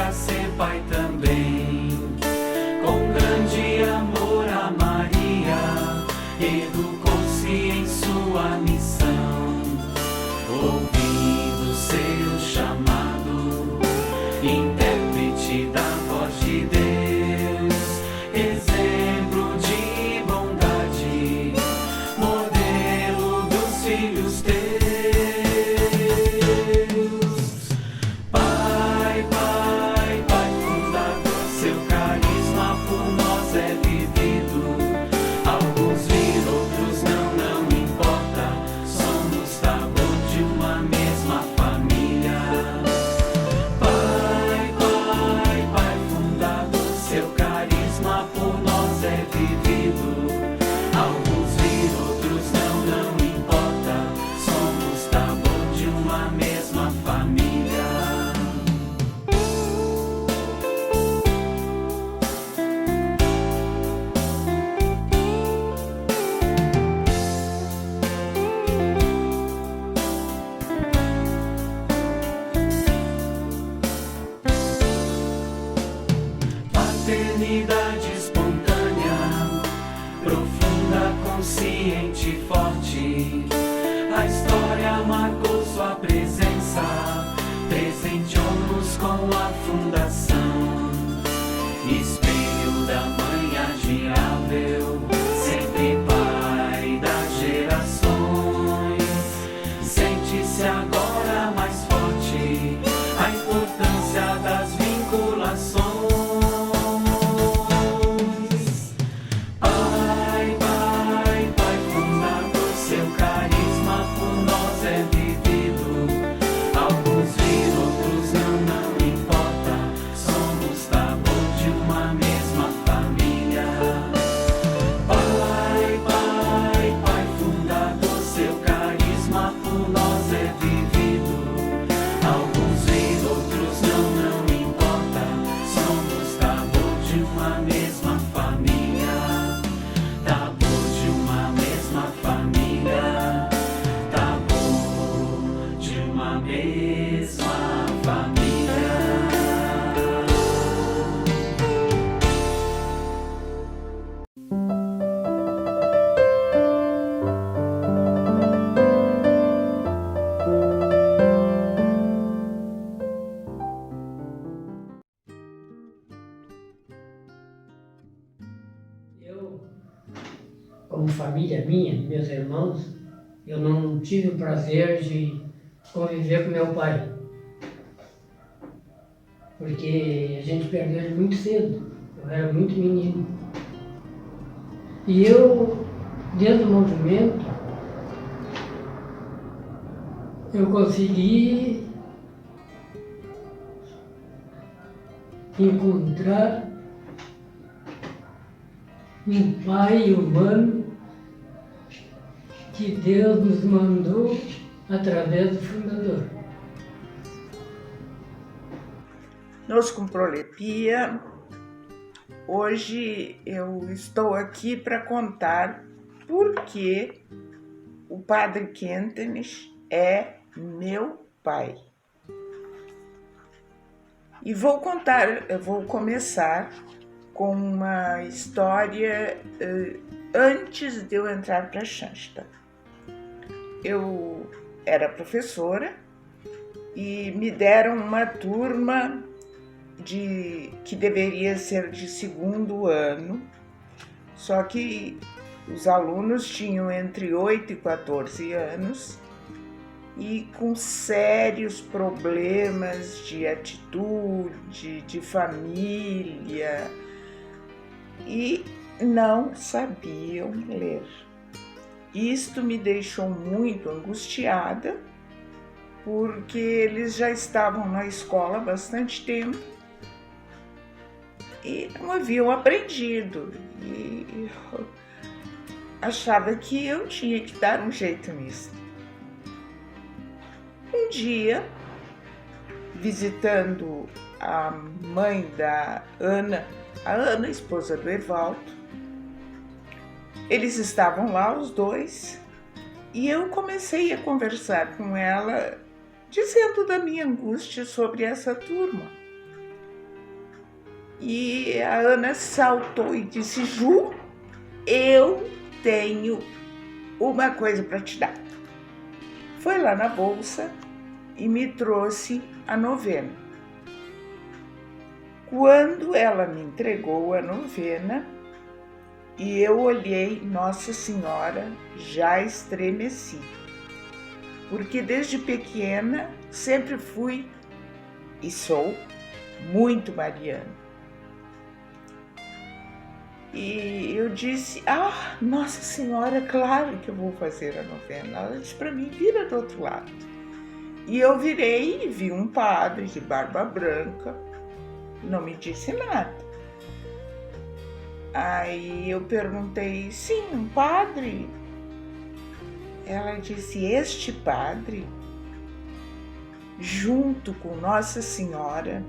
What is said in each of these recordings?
pra ser pai também. Com grande amor a Maria, educou-se em sua missão, ouvindo seu chamado, intérprete da voz de Deus, exemplo de bondade, modelo dos filhos teus. Pai, Pai, Pai fundador, seu carisma por nós é vivido. Alguns viram, outros não, não importa, somos sabor de uma mesma família. Pai, Pai, Pai fundador, seu carisma por nós é vivido. Alguns viram, outros não, não importa, somos sabor de uma mesma família. Paternidade espontânea, profunda, consciente e forte. A história marcou sua presença, presenteou-nos com a fundação. Espelho da mãe admirável, sempre pai das gerações. Sente-se agora mais forte a importância das vinculações. Pai, Pai, Pai fundador, seu carisma por nós é vivido. Alguns viram, outros não, não importa, somos sabor de uma mesma família. Pai, Pai, Pai fundador, seu carisma por nós é vivido. Alguns viram, outros não, não importa, somos sabor de uma mesma família. Sabor de uma mesma família. Sabor de uma mesma família. Eu, como família minha, meus irmãos, eu não tive o prazer de conviver com meu pai, porque a gente perdeu ele muito cedo, eu era muito menino. E eu, dentro do movimento, eu consegui encontrar um pai humano que Deus nos mandou através do fundador. Nós com Prolepia, hoje eu estou aqui para contar por que o Padre Quentenes é meu pai. E vou começar com uma história antes de eu entrar para a Shansta. Eu era professora e me deram uma turma que deveria ser de segundo ano, só que os alunos tinham entre 8 e 14 anos e com sérios problemas de atitude, de família, e não sabiam ler. Isto me deixou muito angustiada, porque eles já estavam na escola há bastante tempo e não haviam aprendido. E eu achava que eu tinha que dar um jeito nisso. Um dia, visitando a mãe da Ana, a Ana, esposa do Evaldo, eles estavam lá, os dois, e eu comecei a conversar com ela, dizendo da minha angústia sobre essa turma. E a Ana saltou e disse: Ju, eu tenho uma coisa para te dar. Foi lá na bolsa e me trouxe a novena. Quando ela me entregou a novena e eu olhei Nossa Senhora, já estremeci, porque desde pequena sempre fui e sou muito mariana. E eu disse: Nossa Senhora, claro que eu vou fazer a novena. Ela disse para mim: vira do outro lado. E eu virei e vi um padre de barba branca, não me disse nada. Aí eu perguntei: sim, um padre? Ela disse: este padre, junto com Nossa Senhora,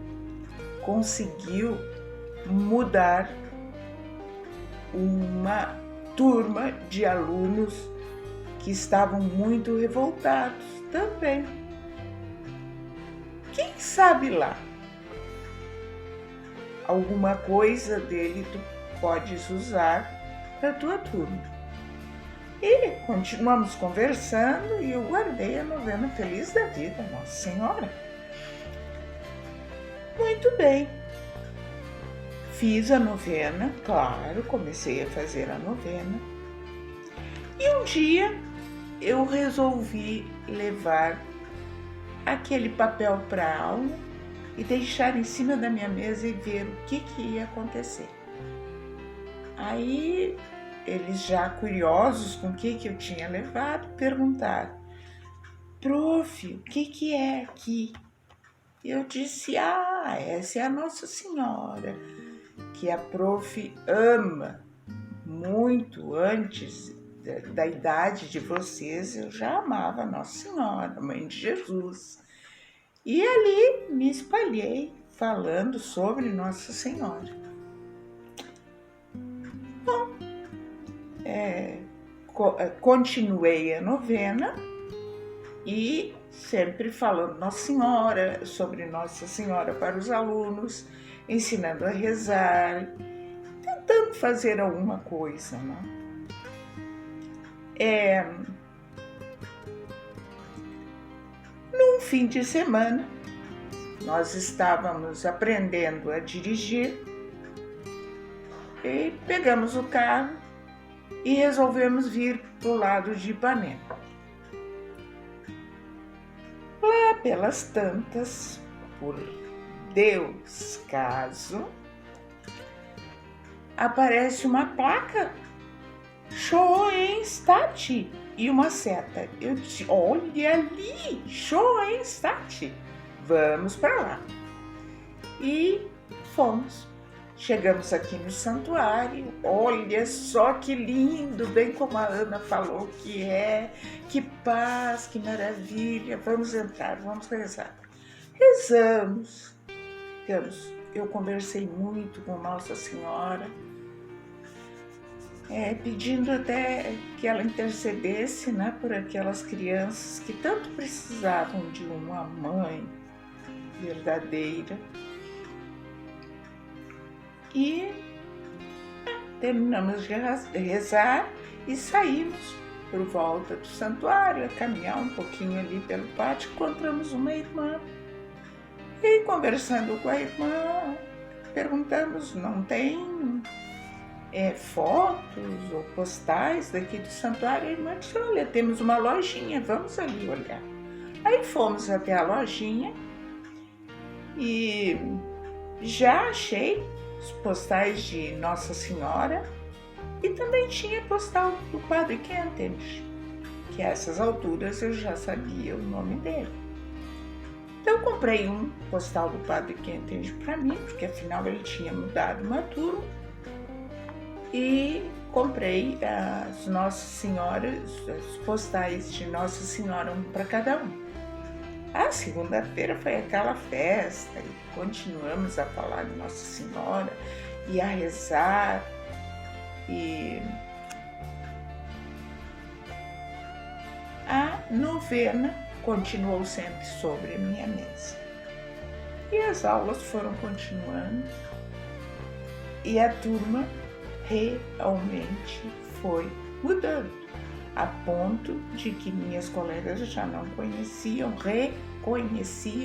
conseguiu mudar uma turma de alunos que estavam muito revoltados também. Quem sabe lá, alguma coisa dele tu podes usar para tua turma. E continuamos conversando e eu guardei a novena feliz da vida, Nossa Senhora. Muito bem. Fiz a novena, claro, comecei a fazer a novena. E um dia eu resolvi levar aquele papel para a aula e deixar em cima da minha mesa e ver o que ia acontecer. Aí eles, já curiosos com o que eu tinha levado, perguntaram: prof, o que é aqui? Eu disse: essa é a Nossa Senhora, que a prof ama muito. Antes da idade de vocês, eu já amava Nossa Senhora, Mãe de Jesus. E ali me espalhei falando sobre Nossa Senhora. Bom, continuei a novena e sempre falando Nossa Senhora, sobre Nossa Senhora para os alunos, ensinando a rezar, tentando fazer alguma coisa, né? Num fim de semana, nós estávamos aprendendo a dirigir e pegamos o carro e resolvemos vir para o lado de Ipanema. Lá pelas tantas, por Deus caso, aparece uma placa: Schoenstatt, e uma seta. Eu disse: olha ali, Schoenstatt, vamos para lá. E fomos. Chegamos aqui no santuário, olha só que lindo, bem como a Ana falou que é, que paz, que maravilha, vamos entrar, vamos rezar. Rezamos, eu conversei muito com Nossa Senhora, pedindo até que ela intercedesse, né, por aquelas crianças que tanto precisavam de uma mãe verdadeira. E terminamos de rezar e saímos por volta do santuário, a caminhar um pouquinho ali pelo pátio. Encontramos uma irmã e, conversando com a irmã, perguntamos: não tem fotos ou postais daqui do santuário? A irmã disse: olha, temos uma lojinha, vamos ali olhar. Aí fomos até a lojinha e já achei os postais de Nossa Senhora e também tinha postal do Padre Kentenich, que a essas alturas eu já sabia o nome dele. Então eu comprei um postal do Padre Kentenich para mim, porque afinal ele tinha mudado uma turma, e comprei as Nossas Senhoras, os postais de Nossa Senhora, um para cada um. A segunda-feira foi aquela festa e continuamos a falar de Nossa Senhora e a rezar. E a novena continuou sempre sobre a minha mesa. E as aulas foram continuando E a turma realmente foi mudando, a ponto de que minhas colegas já não reconheciam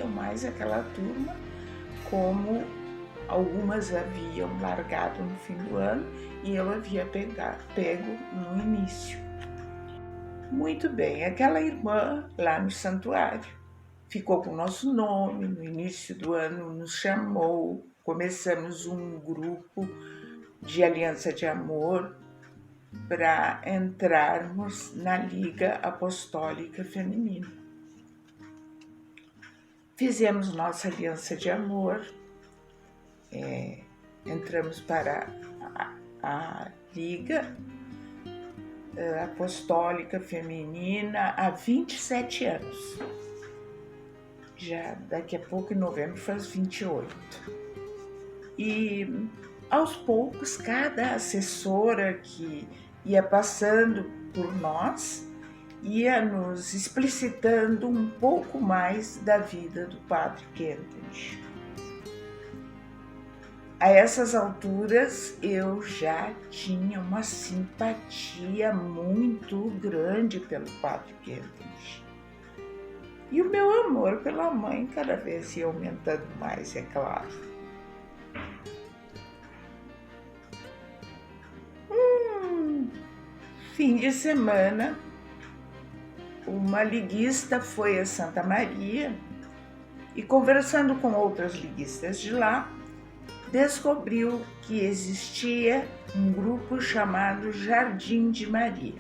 mais aquela turma, como algumas haviam largado no fim do ano e eu havia pego no início. Muito bem, aquela irmã lá no santuário ficou com o nosso nome, no início do ano nos chamou, começamos um grupo de aliança de amor para entrarmos na Liga Apostólica Feminina. Fizemos nossa aliança de amor, entramos para a Liga Apostólica Feminina há 27 anos. Já daqui a pouco, em novembro, faz 28. E aos poucos, cada assessora que ia passando por nós ia nos explicitando um pouco mais da vida do Padre Kentenich. A essas alturas eu já tinha uma simpatia muito grande pelo Padre Kentenich. E o meu amor pela mãe cada vez ia aumentando mais, é claro. Fim de semana, uma liguista foi a Santa Maria e, conversando com outras liguistas de lá, descobriu que existia um grupo chamado Jardim de Maria.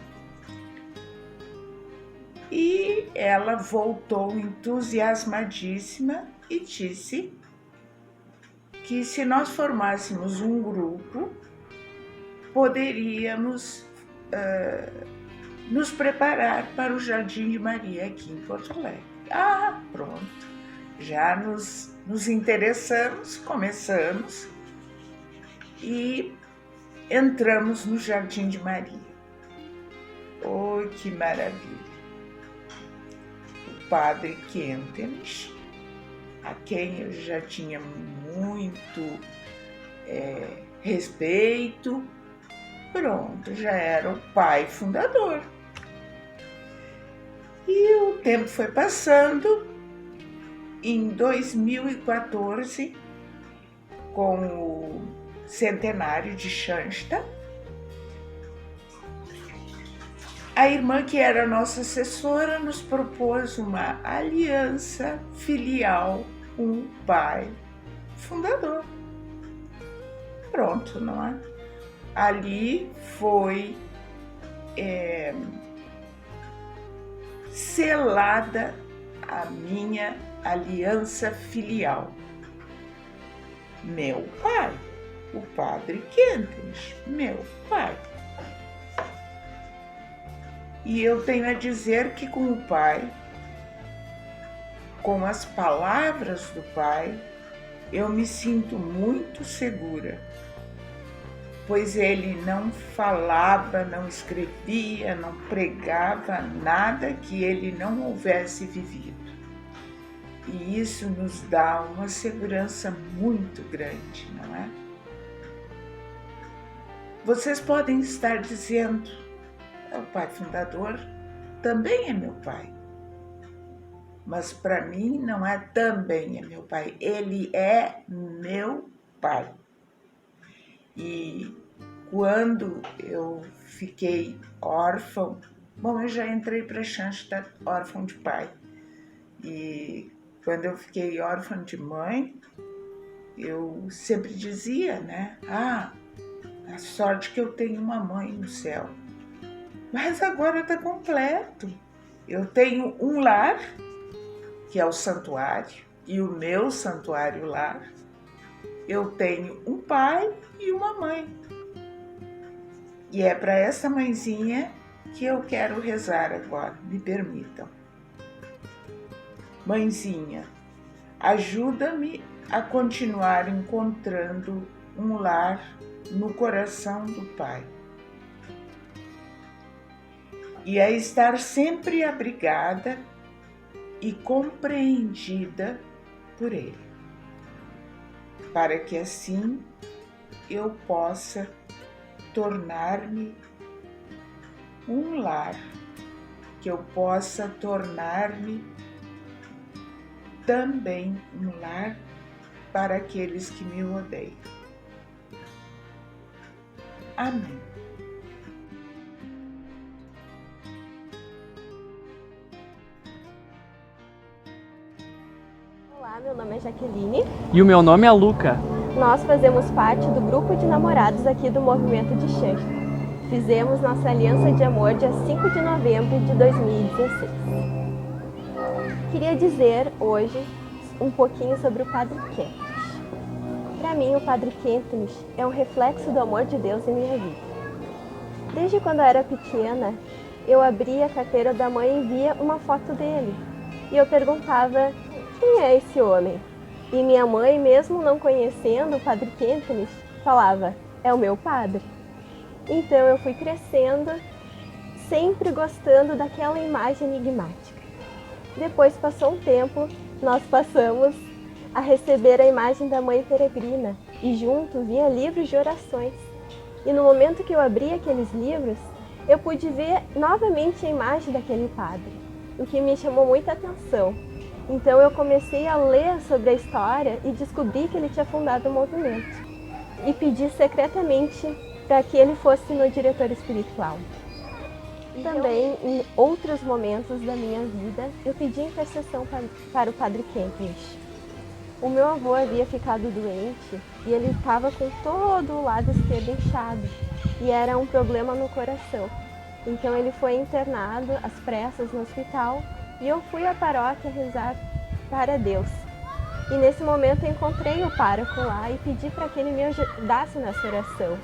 E ela voltou entusiasmadíssima e disse que se nós formássemos um grupo, poderíamos nos preparar para o Jardim de Maria aqui em Porto Alegre. Ah, pronto, já nos interessamos, começamos e entramos no Jardim de Maria. Oh, que maravilha! O Padre Kentenich, a quem eu já tinha muito respeito, pronto, já era o pai fundador. E o tempo foi passando. Em 2014, com o centenário de Schanstatt, a irmã que era nossa assessora nos propôs uma aliança filial com o pai fundador. Pronto, não é? Ali foi selada a minha aliança filial. Meu pai, o Padre Kentenich, meu pai. E eu tenho a dizer que com o pai, com as palavras do pai, eu me sinto muito segura, pois ele não falava, não escrevia, não pregava nada que ele não houvesse vivido. E isso nos dá uma segurança muito grande, não é? Vocês podem estar dizendo, o pai fundador também é meu pai. Mas para mim não é também é meu pai, ele é meu pai. E quando eu fiquei órfã, eu já entrei para Schanstatt órfã de pai. E quando eu fiquei órfã de mãe, eu sempre dizia, né? A sorte que eu tenho uma mãe no céu. Mas agora está completo. Eu tenho um lar, que é o santuário, e o meu santuário lar. Eu tenho um pai e uma mãe. E é para essa mãezinha que eu quero rezar agora, me permitam. Mãezinha, ajuda-me a continuar encontrando um lar no coração do Pai. E a estar sempre abrigada e compreendida por Ele, para que assim eu possa tornar-me um lar, que eu possa tornar-me também um lar para aqueles que me odeiam. Amém. Olá, meu nome é Jaqueline. E o meu nome é Luca. Nós fazemos parte do grupo de namorados aqui do Movimento de Chã. Fizemos nossa aliança de amor dia 5 de novembro de 2016. Queria dizer hoje um pouquinho sobre o Padre Kentenich. Para mim, o Padre Kentenich é um reflexo do amor de Deus em minha vida. Desde quando eu era pequena, eu abria a carteira da mãe e via uma foto dele. E eu perguntava: quem é esse homem? E minha mãe, mesmo não conhecendo o Padre Kentenich, falava: é o meu padre. Então eu fui crescendo, sempre gostando daquela imagem enigmática. Depois passou um tempo, nós passamos a receber a imagem da Mãe Peregrina e junto vinha livros de orações. E no momento que eu abri aqueles livros, eu pude ver novamente a imagem daquele padre, o que me chamou muita atenção. Então eu comecei a ler sobre a história e descobri que ele tinha fundado o movimento. E pedi secretamente para que ele fosse meu diretor espiritual. Também, em outros momentos da minha vida, eu pedi intercessão para o Padre Kentenich. O meu avô havia ficado doente e ele estava com todo o lado esquerdo inchado e era um problema no coração. Então ele foi internado às pressas no hospital e eu fui à paróquia rezar para Deus. E nesse momento eu encontrei o pároco lá e pedi para que ele me ajudasse nessa oração.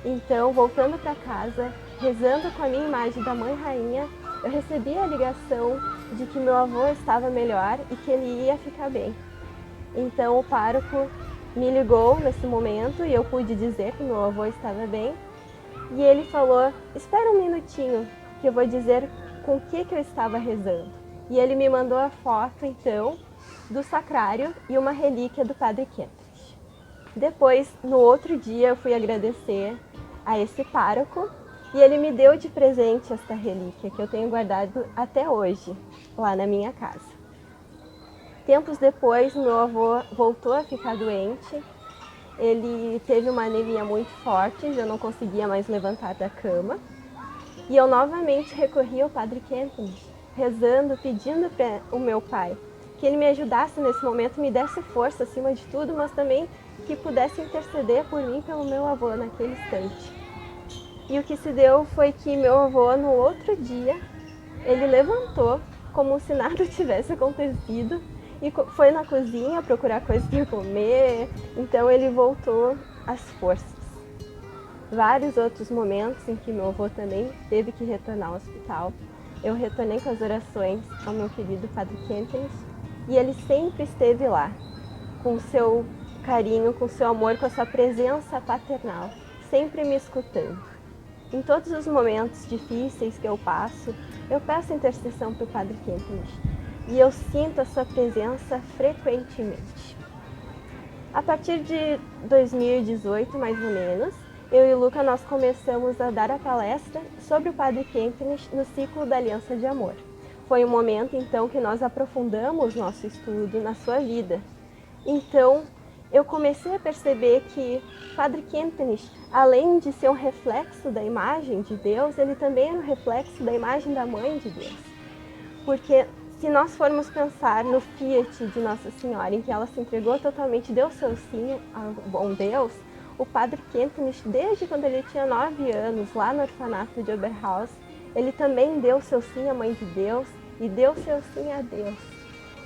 Então, voltando para casa, rezando com a minha imagem da Mãe Rainha, eu recebi a ligação de que meu avô estava melhor e que ele ia ficar bem. Então o pároco me ligou nesse momento e eu pude dizer que meu avô estava bem. E ele falou: espera um minutinho que eu vou dizer com o que eu estava rezando. E ele me mandou a foto, então, do sacrário e uma relíquia do Padre Kentenich. Depois, no outro dia, eu fui agradecer a esse pároco e ele me deu de presente esta relíquia, que eu tenho guardado até hoje, lá na minha casa. Tempos depois, meu avô voltou a ficar doente. Ele teve uma anemia muito forte, já não conseguia mais levantar da cama. E eu novamente recorri ao Padre Kentenich, rezando, pedindo para o meu pai que ele me ajudasse nesse momento, me desse força acima de tudo, mas também que pudesse interceder por mim, pelo meu avô naquele instante. E o que se deu foi que meu avô, no outro dia, ele levantou como se nada tivesse acontecido e foi na cozinha procurar coisa para comer. Então ele voltou às forças. Vários outros momentos em que meu avô também teve que retornar ao hospital, eu retornei com as orações ao meu querido Padre Kentenich e ele sempre esteve lá, com o seu carinho, com o seu amor, com a sua presença paternal, sempre me escutando. Em todos os momentos difíceis que eu passo, eu peço intercessão para o Padre Kentenich e eu sinto a sua presença frequentemente. A partir de 2018, mais ou menos, eu e o Luca, nós começamos a dar a palestra sobre o Padre Kentenich no ciclo da Aliança de Amor. Foi um momento, então, que nós aprofundamos nosso estudo na sua vida. Então, eu comecei a perceber que Padre Kentenich, além de ser um reflexo da imagem de Deus, ele também era um reflexo da imagem da Mãe de Deus. Porque se nós formos pensar no Fiat de Nossa Senhora, em que ela se entregou totalmente, deu seu sim ao bom Deus, o Padre Kentenich, desde quando ele tinha 9 anos, lá no orfanato de Oberhaus, ele também deu seu sim à Mãe de Deus e deu seu sim a Deus.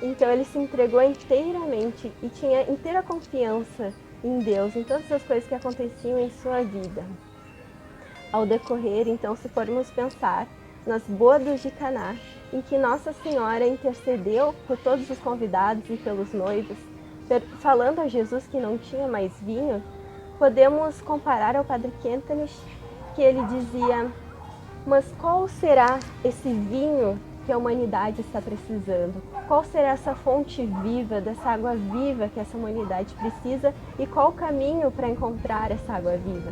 Então ele se entregou inteiramente e tinha inteira confiança em Deus, em todas as coisas que aconteciam em sua vida. Ao decorrer, então, se formos pensar nas bodas de Caná, em que Nossa Senhora intercedeu por todos os convidados e pelos noivos, falando a Jesus que não tinha mais vinho, podemos comparar ao Padre Kentenich, que ele dizia: mas qual será esse vinho que a humanidade está precisando? Qual será essa fonte viva, dessa água viva que essa humanidade precisa e qual o caminho para encontrar essa água viva?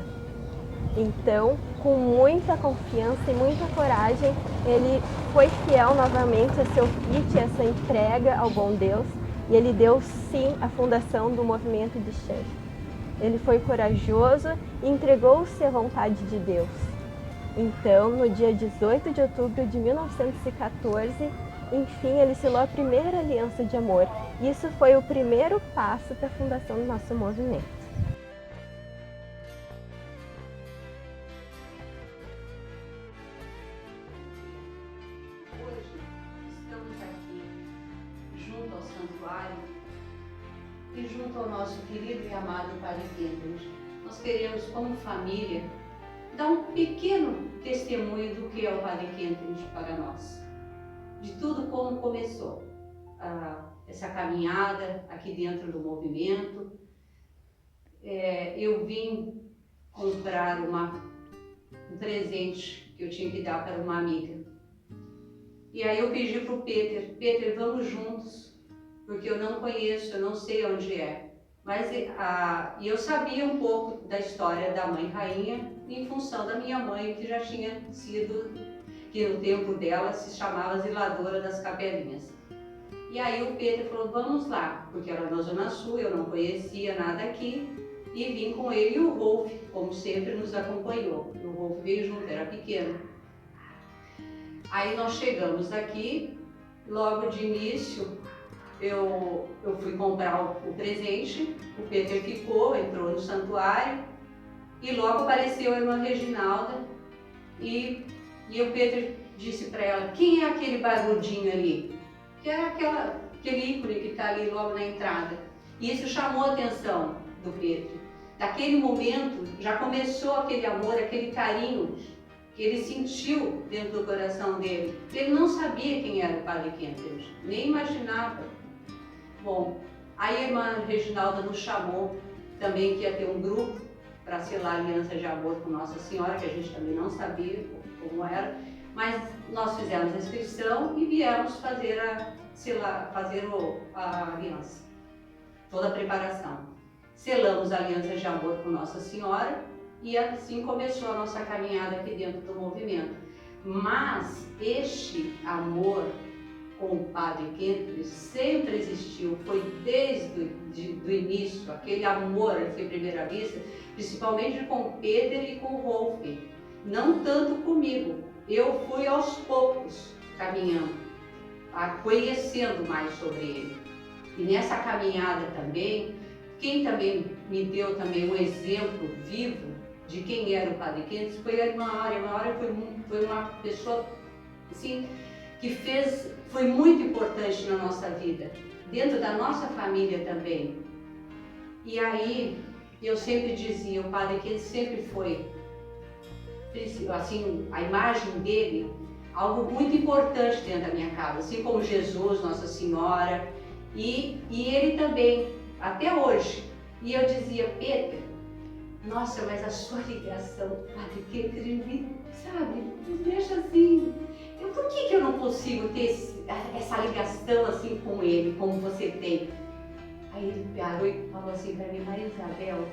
Então, com muita confiança e muita coragem, ele foi fiel novamente a seu ofício, a essa entrega ao bom Deus, e ele deu sim a fundação do movimento de Xanxta. Ele foi corajoso e entregou-se à vontade de Deus. Então, no dia 18 de outubro de 1914, enfim, ele selou a primeira aliança de amor. Isso foi o primeiro passo para a fundação do nosso movimento. Hoje estamos aqui junto ao santuário e junto ao nosso querido e amado Padre Quintelos. Nós queremos, como família, dar um pequeno testemunho do que é o Padre Quintelos para nós. De tudo como começou essa caminhada aqui dentro do movimento. Eu vim comprar um presente que eu tinha que dar para uma amiga. E aí eu pedi para o Peter, vamos juntos, porque eu não conheço, eu não sei onde é. Mas e eu sabia um pouco da história da Mãe Rainha em função da minha mãe, que já tinha sido, que no tempo dela se chamava Zeladora das Capelinhas. E aí o Peter falou, vamos lá, porque era na Zona Sul, eu não conhecia nada aqui, e vim com ele e o Rolf, como sempre, nos acompanhou. O Rolf veio junto, era pequeno. Aí nós chegamos aqui, logo de início, eu fui comprar o presente, o Peter ficou, entrou no santuário, e logo apareceu a irmã Reginalda, e o Peter disse para ela, quem é aquele barbudinho ali? Que é aquele ícone que está ali logo na entrada. E isso chamou a atenção do Peter. Naquele momento já começou aquele amor, aquele carinho que ele sentiu dentro do coração dele. Ele não sabia quem era o Padre Quintelos, nem imaginava. Bom, aí a irmã Reginalda nos chamou também que ia ter um grupo para selar a aliança de amor com Nossa Senhora, que a gente também não sabia como era, mas nós fizemos a inscrição e viemos fazer a aliança, toda a preparação. Selamos a aliança de amor com Nossa Senhora e assim começou a nossa caminhada aqui dentro do movimento. Mas este amor com o Padre Quintelos sempre existiu, foi desde o início, aquele amor à primeira vista, principalmente com o Peter e com o Rolf, não tanto comigo. Eu fui aos poucos caminhando, conhecendo mais sobre ele. E nessa caminhada também, quem também me deu também um exemplo vivo de quem era o Padre Quintelos foi a irmã Áurea. A irmã Áurea foi uma pessoa assim, que foi muito importante na nossa vida, dentro da nossa família também. E aí, eu sempre dizia, o Padre Quintelos sempre foi, assim, a imagem dele, algo muito importante dentro da minha casa, assim como Jesus, Nossa Senhora, e ele também, até hoje. E eu dizia, Peter, nossa, mas a sua ligação, Padre Quintelos, sabe, me deixa assim, por que eu não consigo ter essa ligação assim com ele, como você tem? Aí ele parou e falou assim para mim, Maria Isabel,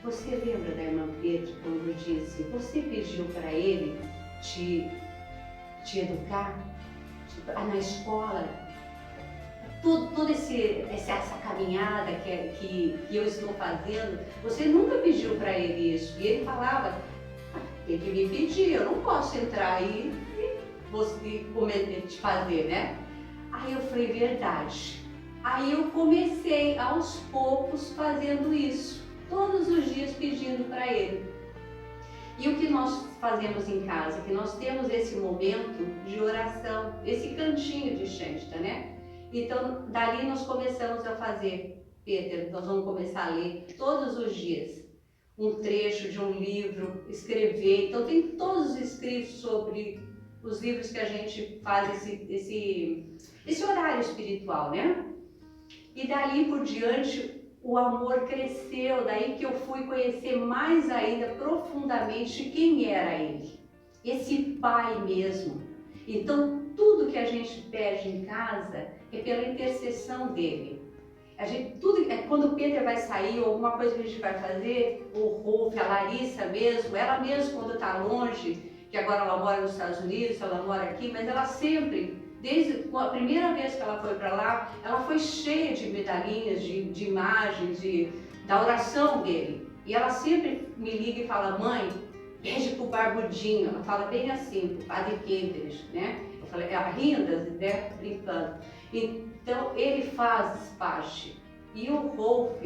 você lembra da irmã Petra quando disse, você pediu para ele te educar na escola? Toda essa caminhada que eu estou fazendo, você nunca pediu para ele isso. E ele falava, tem que me pedir, eu não posso entrar aí você te fazer, né? Aí eu falei, verdade. Aí eu comecei aos poucos fazendo isso, todos os dias pedindo para ele. E o que nós fazemos em casa? Que nós temos esse momento de oração, esse cantinho de Xanxta, né? Então, dali nós começamos a fazer, Peter, nós vamos começar a ler todos os dias um trecho de um livro, escrever. Então, tem todos os escritos sobre os livros que a gente faz esse horário espiritual, né? E dali por diante o amor cresceu, daí que eu fui conhecer mais ainda profundamente quem era ele, esse pai mesmo. Então tudo que a gente pede em casa é pela intercessão dele. Quando o Peter vai sair, ou alguma coisa que a gente vai fazer, o Rolf, a Larissa mesmo, ela mesmo quando está longe, que agora ela mora nos Estados Unidos, ela mora aqui, mas ela sempre, desde a primeira vez que ela foi para lá, ela foi cheia de medalhinhas, de imagens, da oração dele. E ela sempre me liga e fala, mãe, pede pro Barbudinho. Ela fala bem assim, pro Padre Quentres, né? Eu falei, rindo, né? Brincando. Então, ele faz parte. E o Rolf,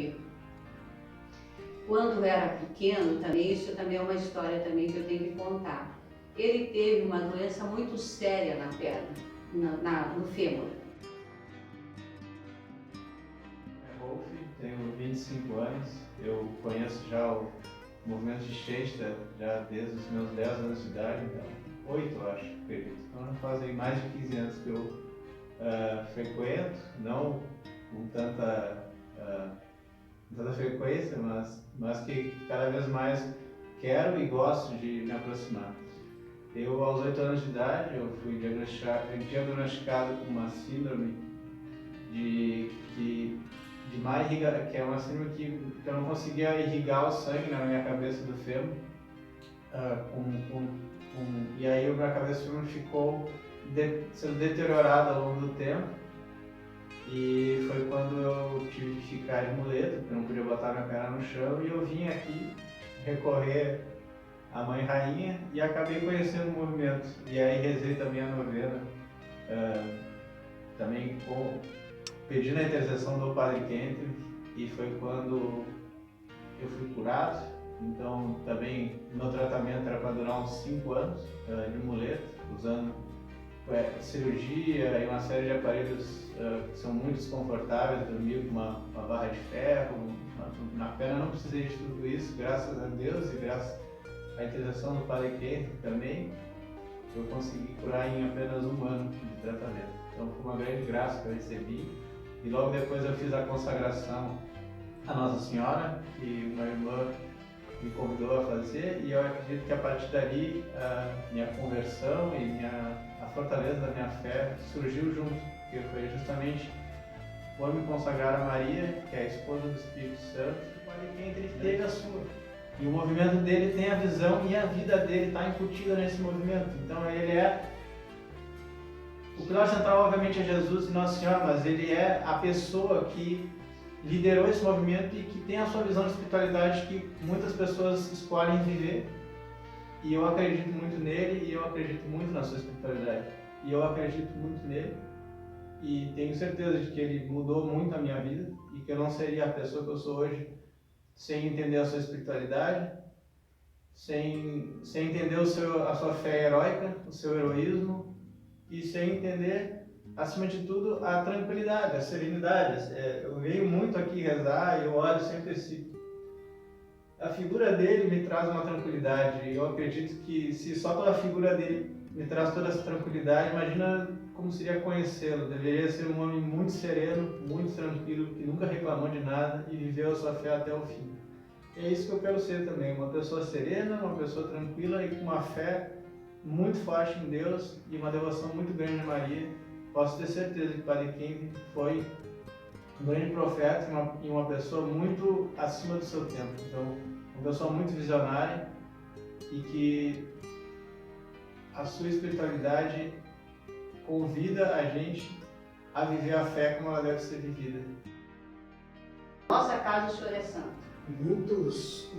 quando era pequeno, também, isso também é uma história também que eu tenho que contar. Ele teve uma doença muito séria na perna, no fêmur. Rolf, tenho 25 anos, eu conheço já o movimento de Chester já desde os meus 10 anos de idade, então 8 eu acho, acredito. Então já fazem mais de 15 anos que eu frequento, não com tanta frequência, mas que cada vez mais quero e gosto de me aproximar. Eu, aos 8 anos de idade, eu fui diagnosticado com uma síndrome de má irrigação, que é uma síndrome que eu não conseguia irrigar o sangue na minha cabeça do fêmur, e aí a minha cabeça do fêmur ficou sendo deteriorada ao longo do tempo, e foi quando eu tive que ficar de muleta, porque eu não podia botar minha perna no chão, e eu vim aqui recorrer à Mãe Rainha e acabei conhecendo o movimento, e aí rezei também a novena, também pedindo a intercessão do Padre Quentres, e foi quando eu fui curado. Então também meu tratamento era para durar uns 5 anos de muleta, usando cirurgia e uma série de aparelhos que são muito desconfortáveis, dormir com uma barra de ferro, na perna. Não precisei de tudo isso, graças a Deus e graças à intercessão do Padre Quentres também, eu consegui curar em apenas 1 ano de tratamento. Então foi uma grande graça que eu recebi. E logo depois eu fiz a consagração à Nossa Senhora, que uma irmã me convidou a fazer, e eu acredito que a partir dali a minha conversão e a fortaleza da minha fé surgiu junto, porque foi justamente quando me consagrar a Maria, que é a esposa do Espírito Santo, o Padre Quentres teve a sua. E o movimento dele tem a visão e a vida dele está incutida nesse movimento. Então ele é... O pilar central, obviamente, é Jesus e Nossa Senhora, mas ele é a pessoa que liderou esse movimento e que tem a sua visão de espiritualidade que muitas pessoas escolhem viver. E eu acredito muito nele, e eu acredito muito na sua espiritualidade. E eu acredito muito nele, e tenho certeza de que ele mudou muito a minha vida, e que eu não seria a pessoa que eu sou hoje sem entender a sua espiritualidade, sem entender a sua fé heróica, o seu heroísmo, e sem entender, acima de tudo, a tranquilidade, a serenidade. Eu venho muito aqui rezar e eu olho sempre a figura dele me traz uma tranquilidade. E eu acredito que se só pela figura dele me traz toda essa tranquilidade, imagina como seria conhecê-lo. Deveria ser um homem muito sereno, muito tranquilo, que nunca reclamou de nada e viveu a sua fé até o fim. E é isso que eu quero ser também, uma pessoa serena, uma pessoa tranquila e com uma fé muito forte em Deus e uma devoção muito grande a Maria. Posso ter certeza que o Padre Quentres foi um grande profeta e uma pessoa muito acima do seu tempo. Então, uma pessoa muito visionária e que a sua espiritualidade convida a gente a viver a fé como ela deve ser vivida. Nossa casa, o Senhor é santo.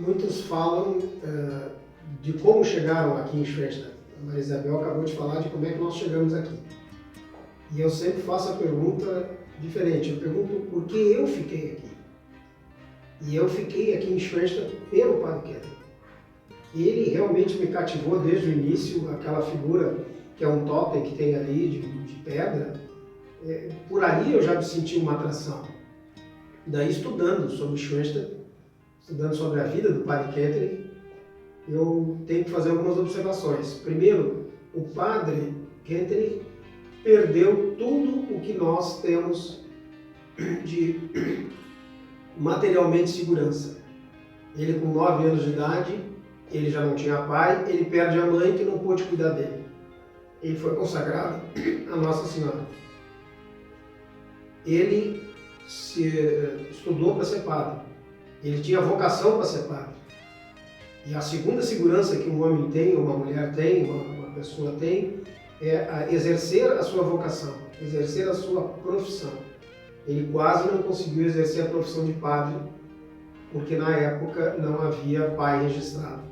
Muitos falam de como chegaram aqui em Schwester. A Maria Isabel acabou de falar de como é que nós chegamos aqui. E eu sempre faço a pergunta diferente. Eu pergunto por que eu fiquei aqui. E eu fiquei aqui em Schwester pelo Padre Quentres. Ele realmente me cativou desde o início, aquela figura que é um totem que tem ali de pedra. Por ali eu já me senti uma atração. Daí estudando sobre Schwester, estudando sobre a vida do Padre Quentres, eu tenho que fazer algumas observações. Primeiro, o Padre Quentres perdeu tudo o que nós temos de materialmente segurança. Ele com 9 anos de idade, ele já não tinha pai, ele perde a mãe que não pôde cuidar dele. ele foi consagrado a Nossa Senhora. Ele estudou para ser padre. Ele tinha vocação para ser padre. E a segunda segurança que um homem tem, uma mulher tem, uma pessoa tem, é exercer a sua vocação, exercer a sua profissão. Ele quase não conseguiu exercer a profissão de padre, porque na época não havia pai registrado.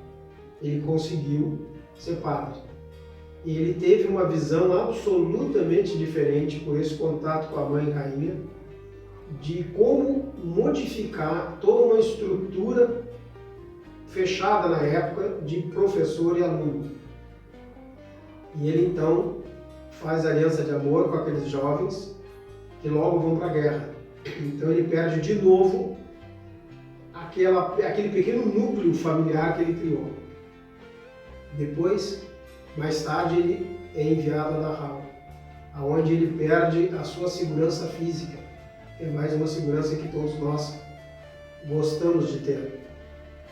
Ele conseguiu ser padre. E ele teve uma visão absolutamente diferente, por esse contato com a mãe rainha, de como modificar toda uma estrutura fechada na época de professor e aluno. E ele então faz aliança de amor com aqueles jovens que logo vão para a guerra. Então ele perde de novo aquele pequeno núcleo familiar que ele criou. Depois, mais tarde, ele é enviado a Dachau, aonde ele perde a sua segurança física. É mais uma segurança que todos nós gostamos de ter.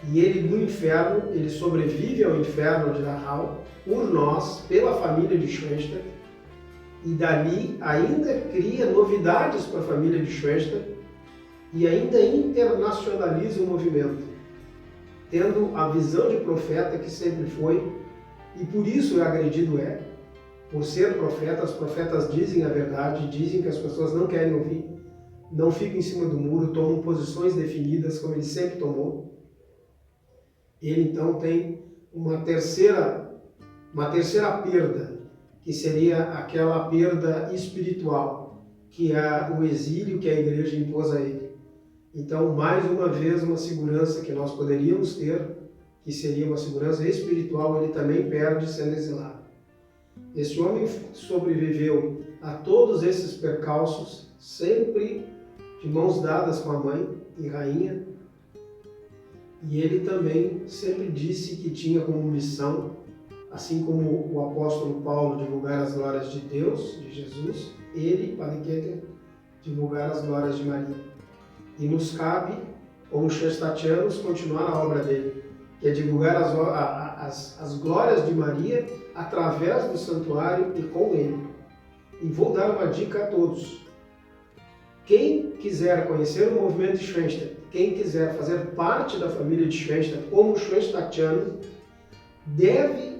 E ele, no inferno, ele sobrevive ao inferno de Dachau por nós, pela família de Schoenstatt, e dali ainda cria novidades para a família de Schoenstatt e ainda internacionaliza o movimento, tendo a visão de profeta que sempre foi, e por isso é agredido por ser profeta. Os profetas dizem a verdade, dizem que as pessoas não querem ouvir, não ficam em cima do muro, tomam posições definidas como ele sempre tomou. Ele então tem uma terceira perda, que seria aquela perda espiritual, que é o exílio que a igreja impôs a ele. Então, mais uma vez, uma segurança que nós poderíamos ter, que seria uma segurança espiritual, ele também perde sendo exilado. Esse homem sobreviveu a todos esses percalços, sempre de mãos dadas com a mãe e rainha, e ele também sempre disse que tinha como missão, assim como o apóstolo Paulo, divulgar as glórias de Deus, de Jesus, ele, Padre Keter, divulgar as glórias de Maria. E nos cabe, como Schoenstattianos, continuar a obra dele, que é divulgar as glórias de Maria através do santuário e com ele. E vou dar uma dica a todos. Quem quiser conhecer o movimento de Schoenstatt, quem quiser fazer parte da família de Schoenstatt como Schoenstattiano, deve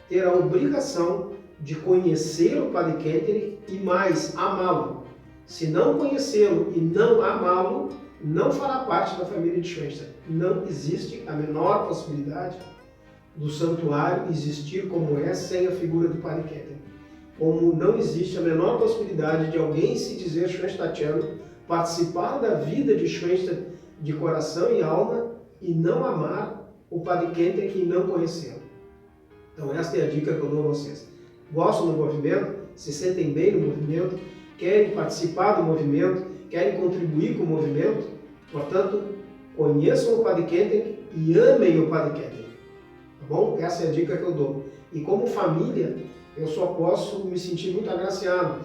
ter a obrigação de conhecer o Padre Keter e mais, amá-lo. Se não conhecê-lo e não amá-lo, não fará parte da família de Schoenstatt. Não existe a menor possibilidade do santuário existir como é sem a figura do Padre Keter. Como não existe a menor possibilidade de alguém se dizer Schoenstattiano, participar da vida de Schoenstatt de coração e alma e não amar o Padre Keter e não conhecê-lo. Então esta é a dica que eu dou a vocês. Gostam do movimento, se sentem bem no movimento, querem participar do movimento, querem contribuir com o movimento, portanto, conheçam o Padre Keter e amem o Padre Keter. Tá bom? Essa é a dica que eu dou. E como família, eu só posso me sentir muito agraciado,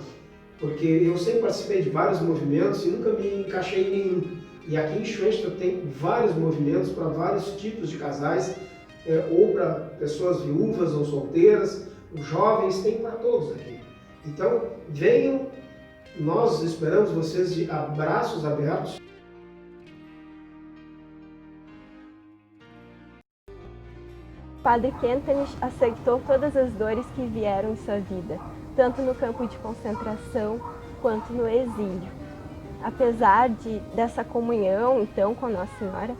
porque eu sempre participei de vários movimentos e nunca me encaixei em nenhum. E aqui em Schoenstatt tem vários movimentos para vários tipos de casais, ou para pessoas viúvas ou solteiras, os jovens, tem para todos aqui. Então, venham, nós esperamos vocês de abraços abertos. Padre Kentenich aceitou todas as dores que vieram em sua vida, tanto no campo de concentração quanto no exílio. Apesar dessa comunhão, então, com a Nossa Senhora,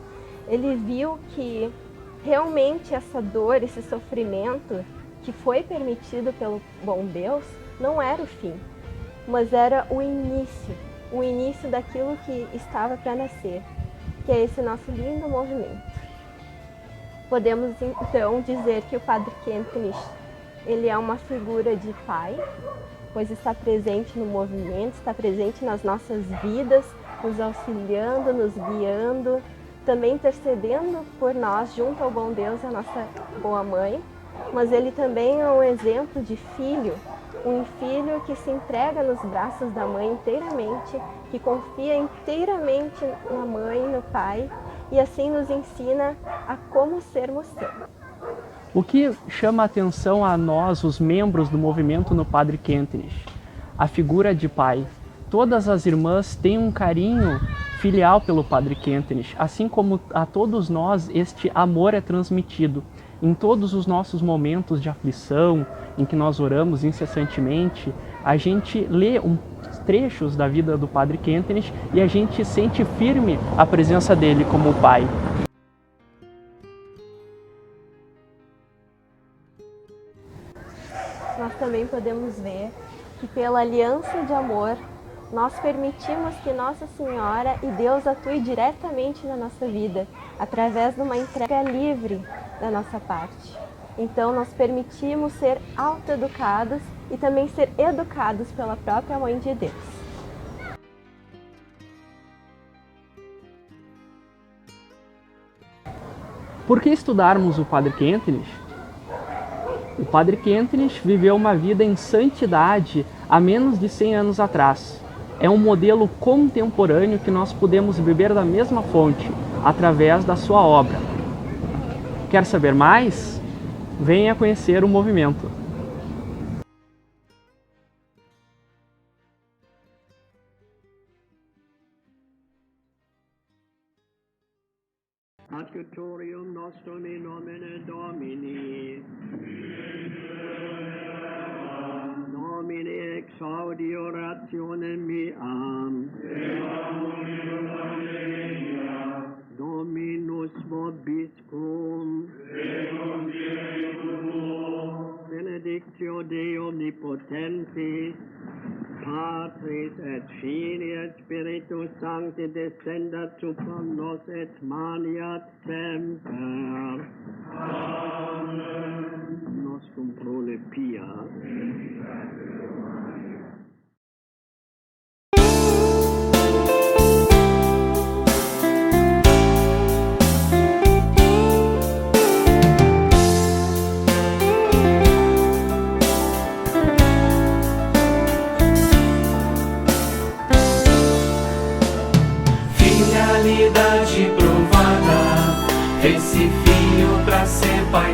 ele viu que realmente essa dor, esse sofrimento que foi permitido pelo bom Deus, não era o fim, mas era o início daquilo que estava para nascer, que é esse nosso lindo movimento. Podemos então dizer que o Padre Kentenich, ele é uma figura de pai, pois está presente no movimento, está presente nas nossas vidas, nos auxiliando, nos guiando, também intercedendo por nós junto ao bom Deus e a nossa boa mãe, mas ele também é um exemplo de filho, um filho que se entrega nos braços da mãe inteiramente, que confia inteiramente na mãe e no pai, e assim nos ensina a como sermos santos. O que chama a atenção a nós, os membros do movimento no Padre Kentenich? A figura de pai. Todas as irmãs têm um carinho filial pelo Padre Kentenich, assim como a todos nós este amor é transmitido. Em todos os nossos momentos de aflição, em que nós oramos incessantemente, a gente lê trechos da vida do Padre Kentenich e a gente sente firme a presença dele como pai. Nós também podemos ver que pela aliança de amor, nós permitimos que Nossa Senhora e Deus atue diretamente na nossa vida, através de uma entrega livre da nossa parte. Então, nós permitimos ser autoeducados e também ser educados pela própria Mãe de Deus. Por que estudarmos o Padre Kentenich? O Padre Kentenich viveu uma vida em santidade há menos de 100 anos atrás. É um modelo contemporâneo que nós podemos beber da mesma fonte, através da sua obra. Quer saber mais? Venha conhecer o movimento. Adjutorium nostrum in nomine Domini. Domine exaudi orationem meam. Dominus vobiscum. Benedictio Dei omnipotentis, Patris et Filii et Spiritus Sancti descendat super nos et maniat semper. Amen. Nostrum prole pia. Finalidade provada, esse filho pra ser pai